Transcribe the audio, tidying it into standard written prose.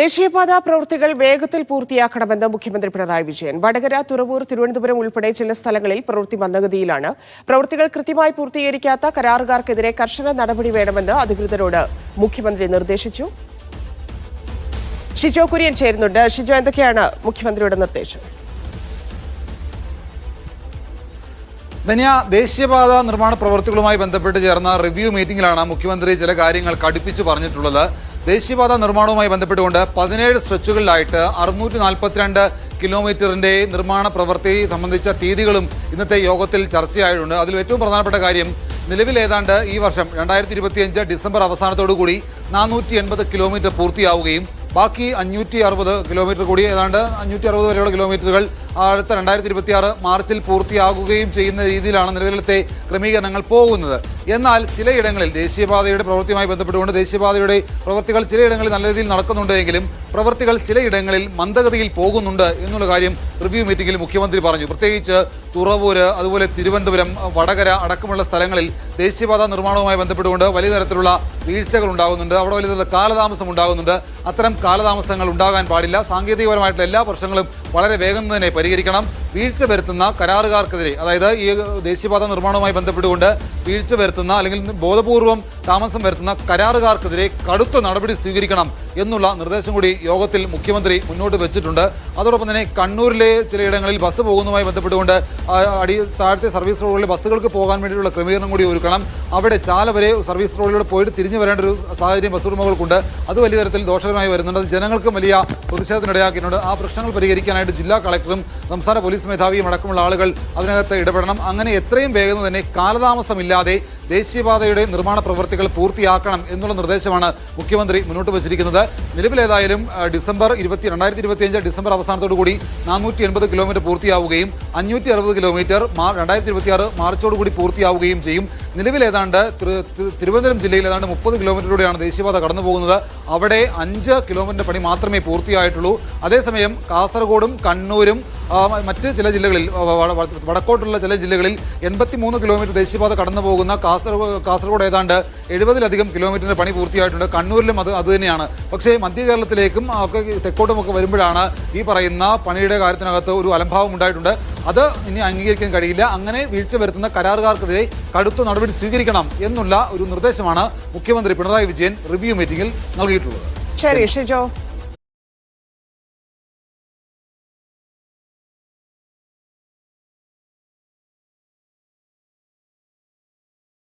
ദേശീയപാതാ പ്രവൃത്തികൾ വേഗത്തിൽ പൂർത്തിയാക്കണമെന്ന് മുഖ്യമന്ത്രി പിണറായി വിജയൻ. വടകര, തുറവൂർ, തിരുവനന്തപുരം ഉൾപ്പെടെ ചില സ്ഥലങ്ങളിൽ പ്രവൃത്തി മന്ദഗതിയിലാണ്. പ്രവൃത്തികൾ കൃത്യമായി പൂർത്തീകരിക്കാത്ത കരാറുകാർക്കെതിരെ കർശന നടപടി വേണമെന്ന് അധികൃതരോട് മുഖ്യമന്ത്രി നിർദ്ദേശിച്ചു. ഷിജോ കുര്യൻ ചേരുന്നുണ്ട്. ഷിജോ, എന്തൊക്കെയാണ് മുഖ്യമന്ത്രിയുടെ നിർദ്ദേശം? ധന്യ, ദേശീയപാത നിർമ്മാണ പ്രവൃത്തികളുമായി ബന്ധപ്പെട്ട് ചേർന്ന റിവ്യൂ മീറ്റിംഗിലാണ് മുഖ്യമന്ത്രി ചില കാര്യങ്ങൾ കടുപ്പിച്ച് പറഞ്ഞിട്ടുള്ളത്. ദേശീയപാത നിർമ്മാണവുമായി ബന്ധപ്പെട്ടുകൊണ്ട് 17 സ്ട്രെച്ചുകളിലായിട്ട് 642 കിലോമീറ്ററിന്റെ നിർമ്മാണ പ്രവൃത്തി സംബന്ധിച്ച തീയതികളും ഇന്നത്തെ യോഗത്തിൽ ചർച്ചയായിട്ടുണ്ട്. അതിൽ ഏറ്റവും പ്രധാനപ്പെട്ട കാര്യം, നിലവിൽ ഏതാണ്ട് ഈ വർഷം 2025 ഡിസംബർ അവസാനത്തോടുകൂടി 480 കിലോമീറ്റർ പൂർത്തിയാവുകയും ബാക്കി 560 കിലോമീറ്റർ കൂടി ഏതാണ്ട് 560 വരെയുള്ള കിലോമീറ്ററുകൾ അടുത്ത 2026 മാർച്ചിൽ പൂർത്തിയാകുകയും ചെയ്യുന്ന രീതിയിലാണ് നിലവിലത്തെ ക്രമീകരണങ്ങൾ പോകുന്നത്. എന്നാൽ ചിലയിടങ്ങളിൽ ദേശീയപാതയുടെ പ്രവൃത്തിയുമായി ബന്ധപ്പെട്ടുകൊണ്ട് ദേശീയപാതയുടെ പ്രവൃത്തികൾ ചിലയിടങ്ങളിൽ നല്ല രീതിയിൽ നടക്കുന്നുണ്ടെങ്കിലും പ്രവൃത്തികൾ ചിലയിടങ്ങളിൽ മന്ദഗതിയിൽ പോകുന്നുണ്ട് എന്നുള്ള കാര്യം റിവ്യൂ മീറ്റിംഗിൽ മുഖ്യമന്ത്രി പറഞ്ഞു. പ്രത്യേകിച്ച് തുറവൂര്, അതുപോലെ തിരുവനന്തപുരം, വടകര അടക്കമുള്ള സ്ഥലങ്ങളിൽ ദേശീയപാത നിർമ്മാണവുമായി ബന്ധപ്പെട്ടുകൊണ്ട് വലിയ തരത്തിലുള്ള വീഴ്ചകൾ ഉണ്ടാകുന്നുണ്ട്. അവിടെ വലിയ തരത്തിലുള്ള കാലതാമസം ഉണ്ടാകുന്നുണ്ട്. അത്തരം കാലതാമസങ്ങൾ ഉണ്ടാകാൻ പാടില്ല. സാങ്കേതികപരമായിട്ടുള്ള എല്ലാ പ്രശ്നങ്ങളും വളരെ വേഗം തന്നെ പരിഹരിക്കണം. വീഴ്ച വരുത്തുന്ന കരാറുകാർക്കെതിരെ, അതായത് ഈ ദേശീയപാത നിർമ്മാണവുമായി ബന്ധപ്പെട്ടുകൊണ്ട് വീഴ്ച വരുത്തുന്ന അല്ലെങ്കിൽ ബോധപൂർവം താമസം വരുത്തുന്ന കരാറുകാർക്കെതിരെ കടുത്ത നടപടി സ്വീകരിക്കണം എന്നുള്ള നിർദ്ദേശം കൂടി യോഗത്തിൽ മുഖ്യമന്ത്രി മുന്നോട്ട് വെച്ചിട്ടുണ്ട്. അതോടൊപ്പം തന്നെ കണ്ണൂരിലെ ചിലയിടങ്ങളിൽ ബസ് പോകുന്നതുമായി ബന്ധപ്പെട്ടുകൊണ്ട് താഴത്തെ സർവീസ് റോഡുകളിൽ ബസ്സുകൾക്ക് പോകാൻ വേണ്ടിയിട്ടുള്ള ക്രമീകരണം കൂടി ഒരുക്കണം. അവിടെ ചാല വരെ സർവീസ് റോഡിലൂടെ പോയിട്ട് തിരിഞ്ഞു വരേണ്ട ഒരു സാഹചര്യം ബസ് ഉടമകൾക്കുണ്ട്. അത് വലിയ തരത്തിൽ ദോഷകരമായി വരുന്നുണ്ട്. അത് ജനങ്ങൾക്കും വലിയ പ്രതിഷേധത്തിനിടയാക്കിയിട്ടുണ്ട്. ആ പ്രശ്നങ്ങൾ പരിഹരിക്കാനായിട്ട് ജില്ലാ കളക്ടറും സംസ്ഥാന പോലീസ് മേധാവിയും അടക്കമുള്ള ആളുകൾ അതിനകത്ത് ഇടപെടണം. അങ്ങനെ എത്രയും വേഗം തന്നെ കാലതാമസമില്ലാതെ ദേശീയപാതയുടെ നിർമ്മാണ പ്രവൃത്തികൾ പൂർത്തിയാക്കണം എന്നുള്ള നിർദ്ദേശമാണ് മുഖ്യമന്ത്രി മുന്നോട്ട് വച്ചിരിക്കുന്നത്. നിലവിലേതായാലും 2025 ഡിസംബർ അവസാനത്തോടുകൂടി 480 കിലോമീറ്റർ പൂർത്തിയാവുകയും 560 കിലോമീറ്റർ 2026 മാർച്ചോടുകൂടി പൂർത്തിയാവുകയും ചെയ്യും. നിലവിലേതാണ്ട് തിരുവനന്തപുരം ജില്ലയിൽ ഏതാണ്ട് 30 കിലോമീറ്ററിലൂടെയാണ് ദേശീയപാത കടന്നു പോകുന്നത്. അവിടെ 5 കിലോമീറ്ററിന്റെ പണി മാത്രമേ പൂർത്തിയായിട്ടുള്ളൂ. അതേസമയം കാസർഗോഡും കണ്ണൂരും മറ്റ് ചില ജില്ലകളിൽ, വടക്കോട്ടുള്ള ചില ജില്ലകളിൽ 83 കിലോമീറ്റർ ദേശീയപാത കടന്നു പോകുന്ന കാസർഗോഡ് ഏതാണ്ട് 70-ലധികം കിലോമീറ്ററിന്റെ പണി പൂർത്തിയായിട്ടുണ്ട്. കണ്ണൂരിലും അത് തന്നെയാണ്. പക്ഷേ മധ്യ കേരളത്തിലേക്കും ഒക്കെ തെക്കോട്ടുമൊക്കെ വരുമ്പോഴാണ് ഈ പറയുന്ന പണിയുടെ കാര്യത്തിനകത്ത് ഒരു അലംഭാവം ഉണ്ടായിട്ടുണ്ട്. അത് ഇനി അംഗീകരിക്കാൻ കഴിയില്ല. അങ്ങനെ വീഴ്ച വരുത്തുന്ന കരാറുകാർക്കെതിരെ കടുത്ത നടപടി സ്വീകരിക്കണം എന്നുള്ള ഒരു നിർദ്ദേശമാണ് മുഖ്യമന്ത്രി പിണറായി വിജയൻ റിവ്യൂ മീറ്റിംഗിൽ നൽകിയിട്ടുള്ളത്. ശരി ഷിജോ.